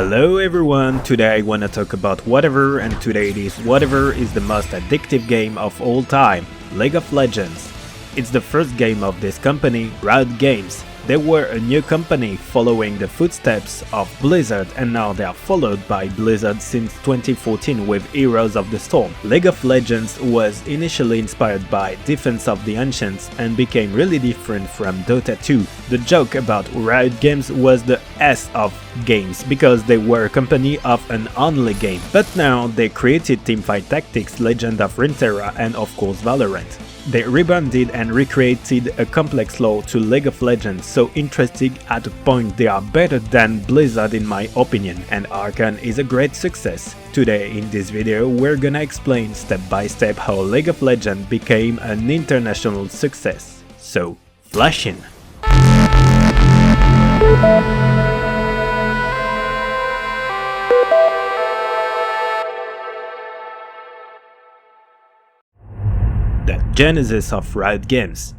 Hello everyone, today I wanna talk about Whatever, and today it is Whatever is the most addictive game of all time, League of Legends. It's the first game of this company, Riot Games. They were a new company following the footsteps of Blizzard, and now they are followed by Blizzard since 2014 with Heroes of the Storm. League of Legends was initially inspired by Defense of the Ancients and became really different from Dota 2. The joke about Riot Games was the S of games, because they were a company of an only game. But now they created Teamfight Tactics, Legend of Runeterra and of course Valorant. They rebranded and recreated a complex lore to League of Legends, so interesting at a point they are better than Blizzard in my opinion, and Arcane is a great success. Today in this video we're gonna explain step by step how League of Legends became an international success. So, flash in! The genesis of Riot Games.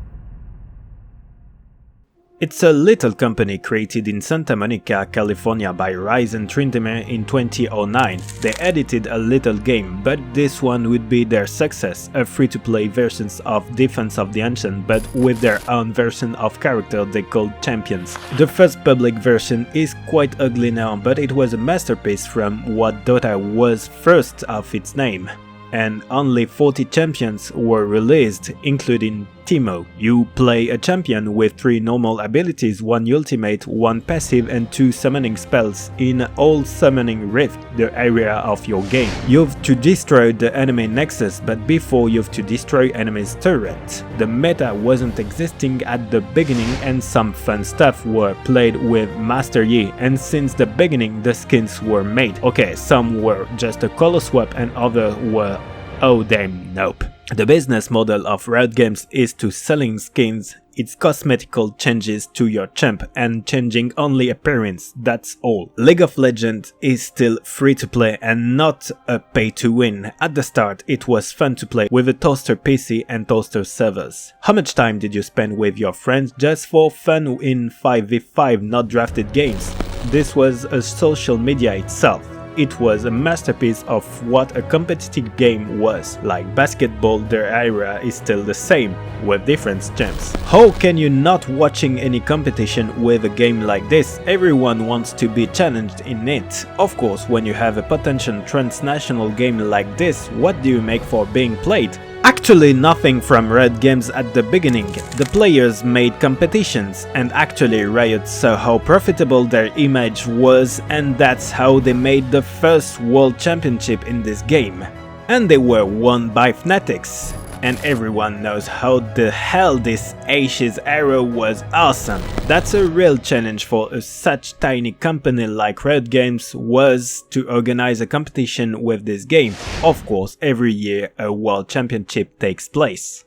It's a little company created in Santa Monica, California by Rise and Trintimer in 2009. They edited a little game, but this one would be their success, a free-to-play version of Defense of the Ancient, but with their own version of character they called Champions. The first public version is quite ugly now, but it was a masterpiece from what Dota was first of its name. And only 40 champions were released, including Teemo. You play a champion with 3 normal abilities, 1 ultimate, 1 passive and 2 summoning spells in all summoning rift, the area of your game. You've to destroy the enemy nexus, but before you've to destroy enemy's turret. The meta wasn't existing at the beginning and some fun stuff were played with Master Yi, and since the beginning the skins were made. Okay, some were just a color swap and others were oh damn nope. The business model of Riot Games is to selling skins, its cosmetical changes to your champ and changing only appearance, that's all. League of Legends is still free to play and not a pay to win. At the start it was fun to play with a toaster PC and toaster servers. How much time did you spend with your friends just for fun in 5v5 not drafted games? This was a social media itself. It was a masterpiece of what a competitive game was. Like basketball, their era is still the same, with different champs. How can you not watching any competition with a game like this? Everyone wants to be challenged in it. Of course, when you have a potential transnational game like this, what do you make for being played? Actually nothing from Riot Games at the beginning. The players made competitions, and actually Riot saw how profitable their image was, and that's how they made the first World Championship in this game. And they were won by Fnatic's. And everyone knows how the hell this Ashes era was awesome. That's a real challenge for such tiny company like Riot Games was to organize a competition with this game. Of course, every year a World Championship takes place.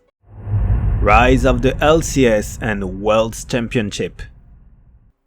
Rise of the LCS and World Championship.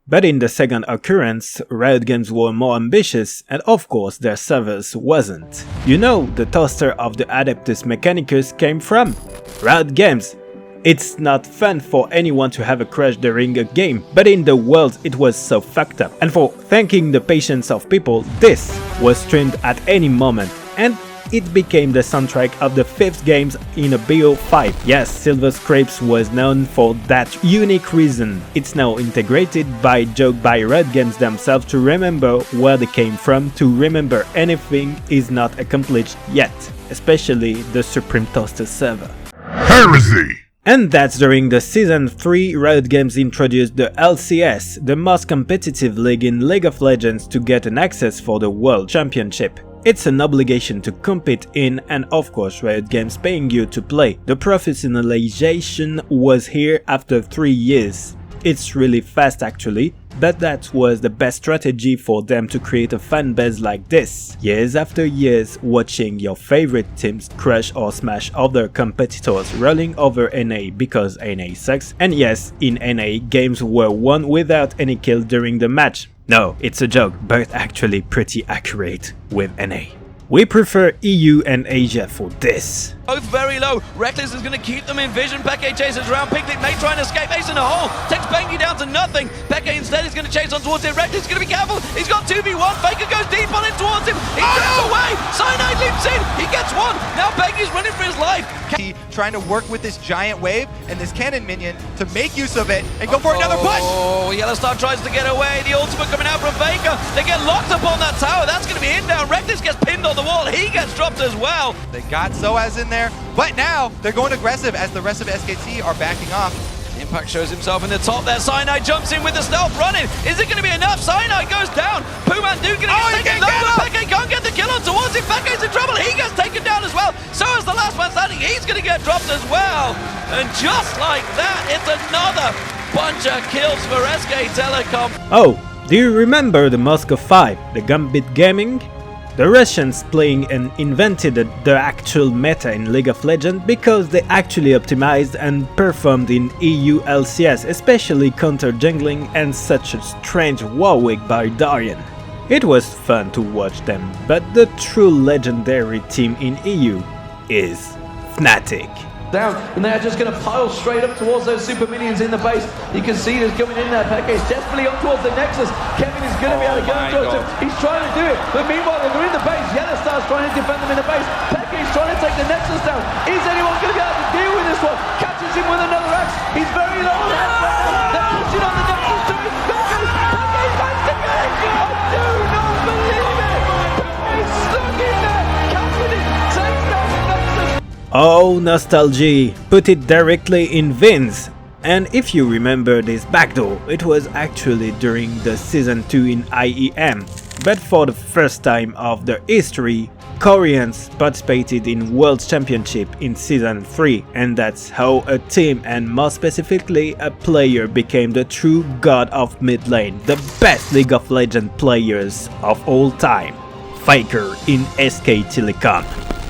But in the second occurrence, Riot Games were more ambitious, and of course their servers wasn't. You know, the toaster of the Adeptus Mechanicus came from Riot Games. It's not fun for anyone to have a crash during a game, but in the world it was so fucked up. And for thanking the patience of people, this was streamed at any moment, and it became the soundtrack of the 5th games in a BO5. Yes, Silver Scrapes was known for that unique reason. It's now integrated by joke by Riot Games themselves to remember where they came from, to remember anything is not accomplished yet, especially the Supreme Toaster server. Heresy! And that's during the Season 3 Riot Games introduced the LCS, the most competitive league in League of Legends, to get an access for the World Championship. It's an obligation to compete in, and of course Riot Games paying you to play. The professionalization was here after 3 years. It's really fast actually, but that was the best strategy for them to create a fan base like this. Years after years, watching your favorite teams crush or smash other competitors, rolling over NA because NA sucks, and yes, in NA games were won without any kill during the match. No, it's a joke, but actually pretty accurate with NA. We prefer EU and Asia for this. Both very low. Reckless is going to keep them in vision. Peke chases around. Picnic may try and escape. Ace in a hole. Takes Bengi down to nothing. Peke instead is going to chase on towards it. Reckless is going to be careful. He's got 2v1. Faker one. Now Peggy's running for his life. Trying to work with this giant wave and this cannon minion to make use of it and go for another push. Oh, Yellowstar tries to get away. The ultimate coming out from Faker. They get locked up on that tower. That's going to be in down. Reckless gets pinned on the wall. He gets dropped as well. They got Soaz in there, but now they're going aggressive as the rest of SKT are backing off. Impact shows himself in the top there. Cyanide jumps in with the stealth running. Is it going to be enough? Cyanide goes down. Puman Duke going to get taken down, but Peke can't get the kill on towards him. Peke's in trouble. He gets taken down as well. So is the last man standing. He's going to get dropped as well. And just like that, it's another bunch of kills for SK Telecom. Oh, do you remember the Moscow 5, the Gambit Gaming? The Russians playing and invented the actual meta in League of Legends because they actually optimized and performed in EU LCS, especially counter jungling and such a strange Warwick barbarian. It was fun to watch them, but the true legendary team in EU is Fnatic. Down, and they are just going to pile straight up towards those super minions in the base. You can see there's coming in there. Peke is desperately on towards the Nexus. Kevin is going to be able to get him towards him. He's trying to do it, but meanwhile they're in the base. Yellowstar's trying to defend them in the base. Peke is trying to take the Nexus down. Is anyone going to be able to deal with this one? Catches him with another axe. He's very low on health right now. They're pushing on the Nexus to his Peke's back to get it. I do not believe it. Peke's stuck in there. Catching it. Takes down the Nexus. Oh, nostalgia! Put it directly in Vince! And if you remember this backdoor, it was actually during the Season 2 in IEM. But for the first time of their history, Koreans participated in World Championship in Season 3, and that's how a team, and more specifically a player, became the true god of mid lane, the best League of Legends players of all time, Faker in SK Telecom.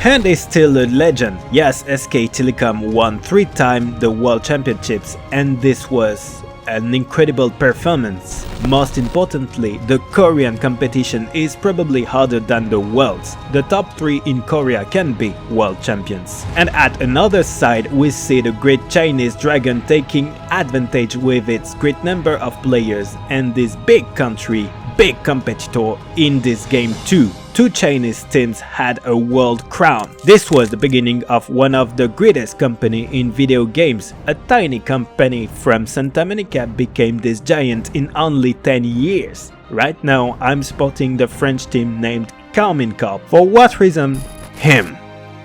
And is still a legend. Yes, SK Telecom won 3 times the World Championships, and this was an incredible performance. Most importantly, the Korean competition is probably harder than the world's. The top 3 in Korea can be world champions. And at another side, we see the great Chinese dragon taking advantage with its great number of players and this big country, big competitor in this game too. 2 Chinese teams had a world crown. This was the beginning of one of the greatest company in video games. A tiny company from Santa Monica became this giant in only 10 years. Right now I'm supporting the French team named Carmine Corp. For what reason? Him.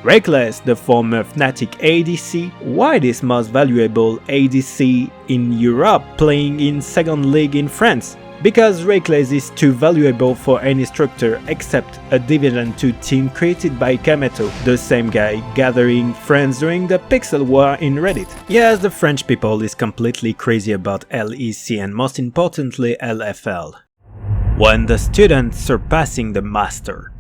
Reckless, the former Fnatic ADC, why this most valuable ADC in Europe playing in 2nd league in France? Because Reckless is too valuable for any structure except a Division 2 team created by Kameto, the same guy gathering friends during the Pixel War in Reddit. Yes, the French people is completely crazy about LEC and most importantly LFL. When the student surpassing the master.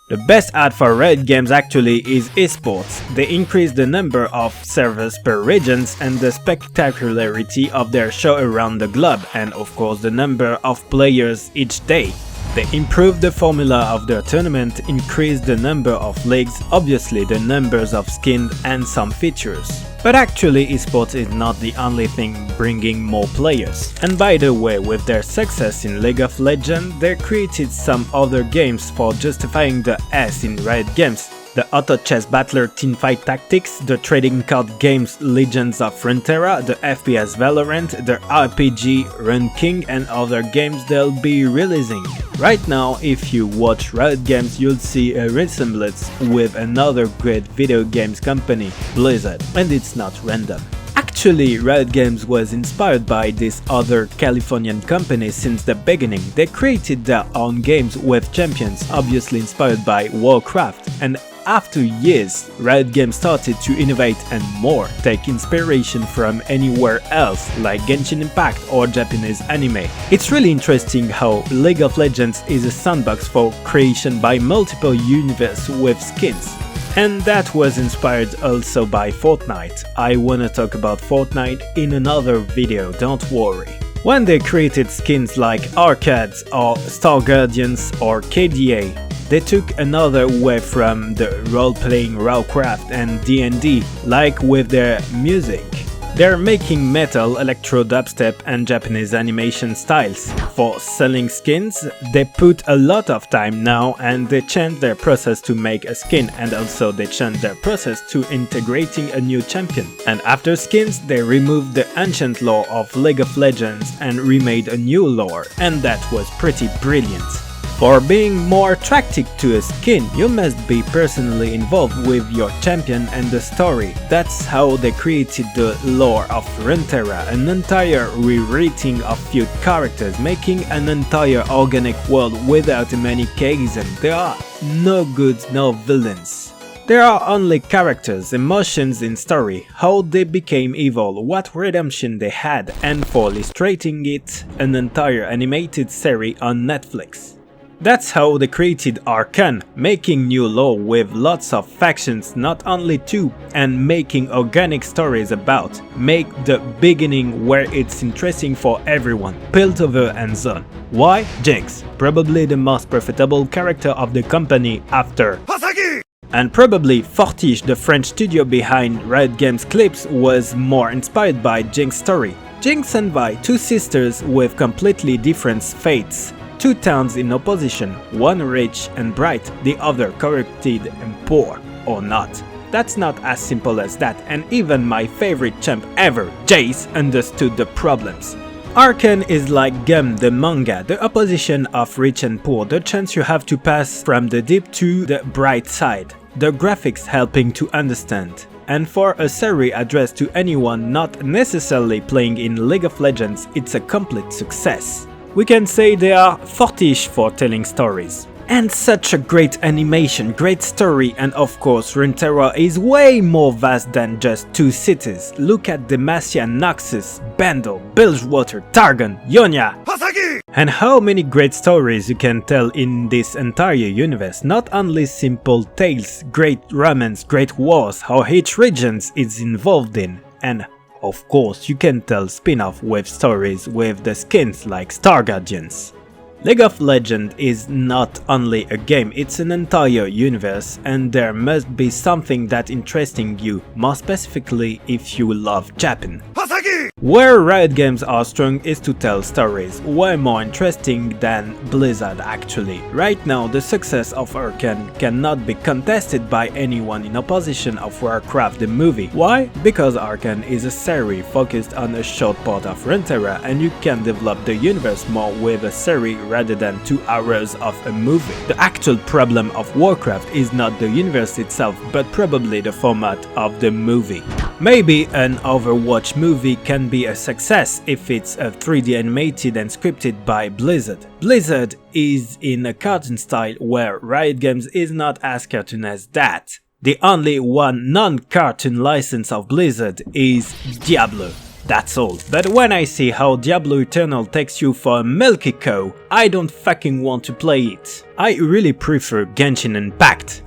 The best ad for Riot Games actually is esports. They increase the number of servers per regions and the spectacularity of their show around the globe, and of course the number of players each day. They improved the formula of their tournament, increased the number of leagues, obviously the numbers of skins and some features. But actually esports is not the only thing bringing more players. And by the way, with their success in League of Legends, they created some other games for justifying the S in Riot Games. The Auto Chess Battler Teamfight Tactics, the trading card games Legends of Frontera, the FPS Valorant, the RPG Run King and other games they'll be releasing. Right now, if you watch Riot Games, you'll see a resemblance with another great video games company, Blizzard, and it's not random. Actually, Riot Games was inspired by this other Californian company since the beginning. They created their own games with champions, obviously inspired by Warcraft, and after years, Riot Games started to innovate and more, take inspiration from anywhere else like Genshin Impact or Japanese anime. It's really interesting how League of Legends is a sandbox for creation by multiple universes with skins. And that was inspired also by Fortnite. I wanna talk about Fortnite in another video, don't worry. When they created skins like Arcades or Star Guardians or KDA, they took another way from the role-playing Warcraft and D&D, like with their music. They're making metal, electro dubstep and Japanese animation styles. For selling skins, they put a lot of time now and they change their process to make a skin, and also they change their process to integrating a new champion. And after skins, they removed the ancient lore of League of Legends and remade a new lore, and that was pretty brilliant. For being more attractive to a skin, you must be personally involved with your champion and the story. That's how they created the lore of Runeterra, an entire rewriting of few characters, making an entire organic world without many chaos. There are no goods, no villains. There are only characters, emotions in story, how they became evil, what redemption they had, and for illustrating it, an entire animated series on Netflix. That's how they created Arcane, making new lore with lots of factions, not only two, and making organic stories about. Make the beginning where it's interesting for everyone, Piltover and Zone. Why? Jinx, probably the most profitable character of the company after Hasagi! And probably Fortiche, the French studio behind Riot Games clips, was more inspired by Jinx's story. Jinx and Vi, two sisters with completely different fates. Two towns in opposition, one rich and bright, the other corrupted and poor, or not. That's not as simple as that, and even my favorite champ ever, Jace, understood the problems. Arcane is like Gum the manga, the opposition of rich and poor, the chance you have to pass from the deep to the bright side. The graphics helping to understand. And for a series addressed to anyone not necessarily playing in League of Legends, it's a complete success. We can say they are Fortiche for telling stories. And such a great animation, great story, and of course Runeterra is way more vast than just two cities. Look at Demacia, Noxus, Bando, Bilgewater, Targon, Ionia, Hasagi! And how many great stories you can tell in this entire universe. Not only simple tales, great romance, great wars, how each region is involved in. And of course, you can tell spin-off with stories with the skins like Star Guardians. League of Legends is not only a game, it's an entire universe, and there must be something that interesting you, more specifically if you love Japan. Hasagi! Where Riot Games are strong is to tell stories, way more interesting than Blizzard actually. Right now the success of Arcane cannot be contested by anyone in opposition of Warcraft the movie. Why? Because Arcane is a series focused on a short part of Runeterra, and you can develop the universe more with a series rather than 2 hours of a movie. The actual problem of Warcraft is not the universe itself, but probably the format of the movie. Maybe an Overwatch movie can be a success if it's a 3D animated and scripted by Blizzard. Blizzard is in a cartoon style where Riot Games is not as cartoon as that. The only one non-cartoon license of Blizzard is Diablo. That's all. But when I see how Diablo Eternal takes you for a milky cow, I don't fucking want to play it. I really prefer Genshin Impact.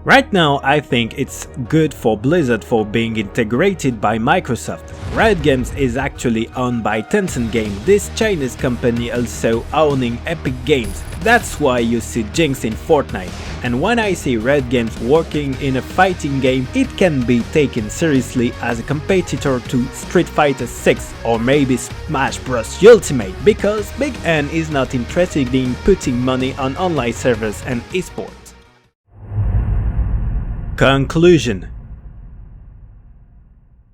Right now I think it's good for Blizzard for being integrated by Microsoft. Riot Games is actually owned by Tencent Game, this Chinese company also owning Epic Games. That's why you see Jinx in Fortnite. And when I see Riot Games working in a fighting game, it can be taken seriously as a competitor to Street Fighter 6 or maybe Smash Bros Ultimate, because Big N is not interested in putting money on online servers and esports. Conclusion.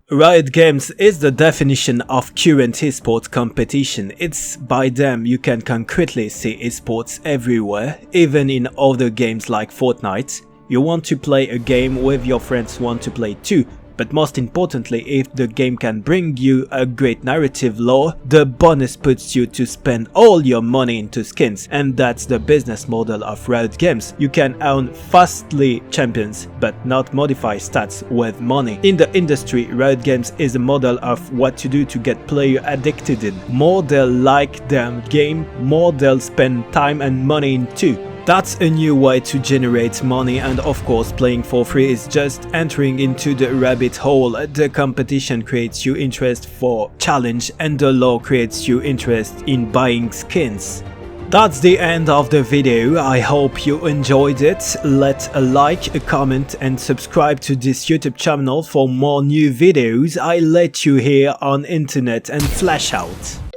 Riot Games is the definition of current esports competition. It's by them you can concretely see esports everywhere, even in other games like Fortnite. You want to play a game with your friends want to play too, but most importantly, if the game can bring you a great narrative lore, the bonus puts you to spend all your money into skins, and that's the business model of Riot Games. You can own fastly champions, but not modify stats with money. In the industry, Riot Games is a model of what to do to get player addicted in. More they'll like their game, more they'll spend time and money into. That's a new way to generate money, and of course playing for free is just entering into the rabbit hole. The competition creates you interest for challenge and the lore creates you interest in buying skins. That's the end of the video. I hope you enjoyed it. Let a like, a comment and subscribe to this YouTube channel for more new videos I let you here on internet and flash out.